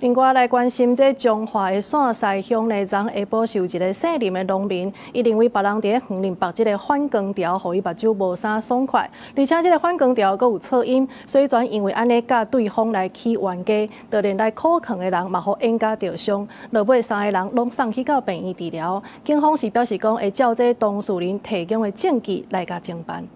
另外來關心這彰化的線西鄉呢，昨下晡受一個姓林的農民，伊認為別人佇園林綁這個反光條，互伊目睭無啥爽快，而且這個反光條佫有噪音，所以全因為安尼甲對方來起冤家，就連來靠墾的人嘛，互冤家着傷，落尾3個人攏送去到病院治療。警方是表示講會照這當事人提供的證據來甲偵辦。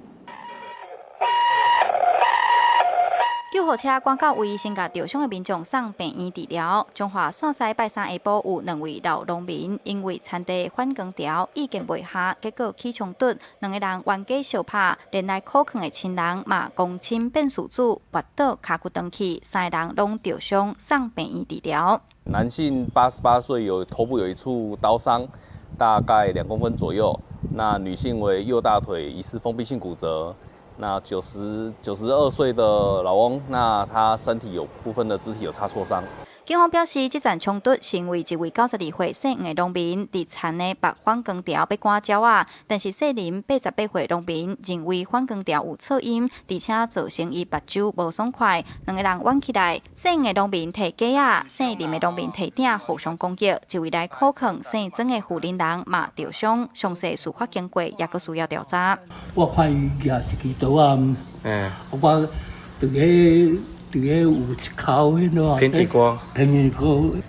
救護車趕到位先甲受傷的民眾送病院治療。彰化線西拜三下晡有2位老農民因為田地反光條已經袂下，結果起衝突，2個人冤家相拍，連來靠墾的親人嘛公親變事主，滑倒腳骨斷去，3個人攏受傷，送病院治療。男性88歲，頭部有一處刀傷，大概2公分左右。那女性為右大腿疑似封閉性骨折。那92歲的老翁，那他身體有部分的肢體有擦挫傷。警方表示，這場衝突是因為一位92歲姓吳的農民佇田的綁反光條要趕鳥仔，但是姓林88歲農民認為反光條有噪音，而且造成伊目睭無爽快，2個人冤起來。姓吳的農民提架仔，姓林的農民提鼎互相攻擊，一位來靠墾姓曾的婦人人嘛受傷，詳細司法經過也閣需要調查。我看伊舉一支刀啊，我伫個有一口迄落，偏地瓜，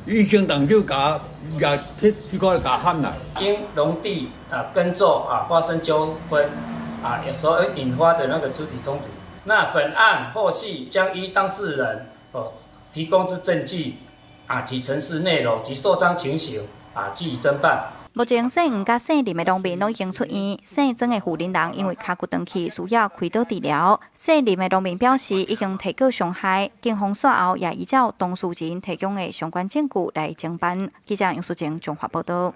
醫生當就甲迄個甲喊啦。因農地耕作發生糾紛有時候引發的那個肢體衝突。那本案後續將依當事人提供之證據及陳述內容及受傷情形予以偵辦。目前姓吳甲姓林的農民都已經出院，姓曾的婦人人因為腳骨斷去，需要開刀治療。姓林的農民表示已經提告傷害，警方隨後也依照當事人提供的相關證據來偵辦。記者楊淑靜綜合報道。